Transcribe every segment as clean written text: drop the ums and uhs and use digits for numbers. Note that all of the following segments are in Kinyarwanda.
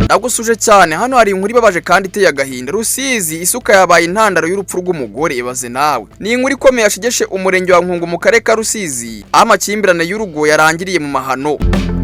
Ndagusuje cyane hano hari inkuru ibabaje kandi iteye agahinda. Rusizi isuka yabaye intandaro y'urupfu rw'umugore ibaze nawe. Ni inkuru ikomeye yashigeshe umurenge wa Nkungu mu karere ka Rusizi. Amakimbirane y'urugo yarangiriye mu mahano.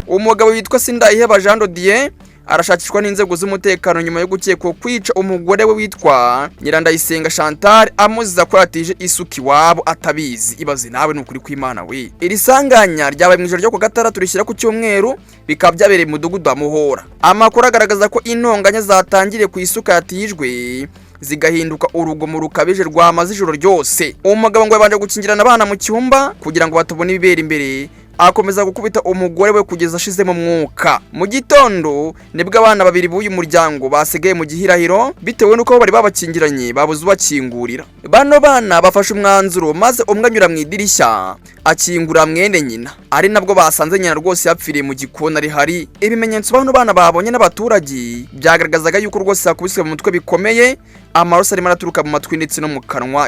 Umugabo witwa Sindayiheba Jean Dodier arashakishwa n'inzego z'umutekano nyuma yo gukekwa kwica umugore we witwa Nyirandayisenga Chantal amuziza ko yatije isuka iwabo atabizi. Ibaze nawe n'ukuri kw'Imana we. Iri sanganya ryabaye mu ijoro ryo ku gatandatu rishyira ku cyumweru bikaba byabereye mu mudugudu wa Muhora. Amakuru agaragaza ko intonganya zatangiriye ku isuka yatijwe zigahinduka urugomo rukabije rwamaze ijoro ryose. Umugabo ngo yabanje gukingirana abana mu cyumba kugira ngo batabona ibibera imbere, akomeza gukubita umugore we kugeza ashize mu mwuka. Mu gitondo nibwo abana babiri b'uyu muryango basigaye mu gihirahiro bitewe nuko bari babakingiranye babuze ubakingurira. Bano bana bafashe umwanzuro maze umwe anyura mu idirishya akingura mwene nyina, ari nabwo basanze nyina rwose yapfiriye mu gikona rihari. Ibimenyetso bano bana babonye n'abaturage byagaragazaga yuko rwose yakubiswe mu mutwe bikomeye, amaraso arimo araturuka mu matwi ndetse no mu kanwa.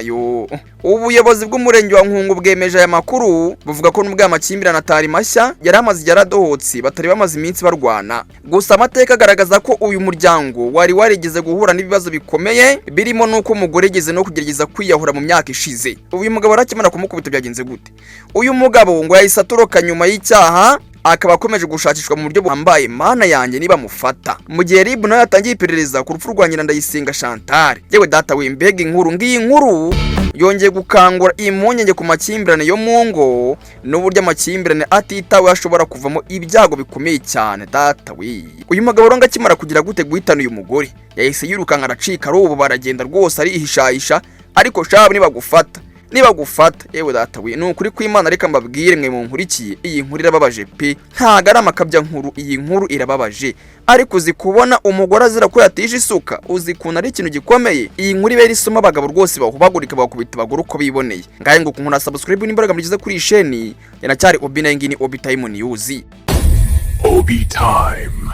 Ubuyobozi bw'umurenge wa Nkungu bwemeje aya makuru buvuga ko n'ubwo amakimbirane atari mashya yari amaze yaradohotse batari bamaze iminsi barwana. Gusa amateka agaragaza ko uyu muryango wari warigeze guhura n'ibibazo bikomeye birimo nuko umugore yigeze no kugerageza kwiyahura mu myaka ishize. Uyu mugabo arakimara kumukubita byagenze gute? Uyu mugabo ngo yahise atoroka nyuma y'icyaha akaba akomeje gushakishwa mu buryo buhambaye. Mana yanjye niba mufata. Mu gihe RIB nayo yatangiye iperereza ku rupfu rwa Nyirandayisenga Chantal. Yewe data we, mbega inkuru ngiyi nkuru yongeye gukangura impungenge ku makimbirane yo mu ngo n'uburyo amakimbirane atitawe ashobora kuvamo ibyago bikomeye cyane. Data we, uyu mugabo ronga akimara kugira gute guhitana uyu mugore yahise yirukanka aracika, ari ubu baragenda rwose arihishahisha. Ariko shabu niba gufata yewe data we, n'ukuri kw'Imana reka mbabwire mwe mu nkurikiye, iyi nkuru irababaje pe, ntago ari amakabya nkuru, iyi nkuru irababaje. Ariko uzi kubona umugore azira ko yatije isuka, uzi kuntu ari ikintu gikomeye. Iyi nkuru ibera isoma abagabo rwose bahubagurika bakubita abagore uko biboneye. Ngaye ngo kunkuna subscribe n'imbaraga mugize kuri isheni, yanacyari Obi Nayingini Obi Time News. Obi Time.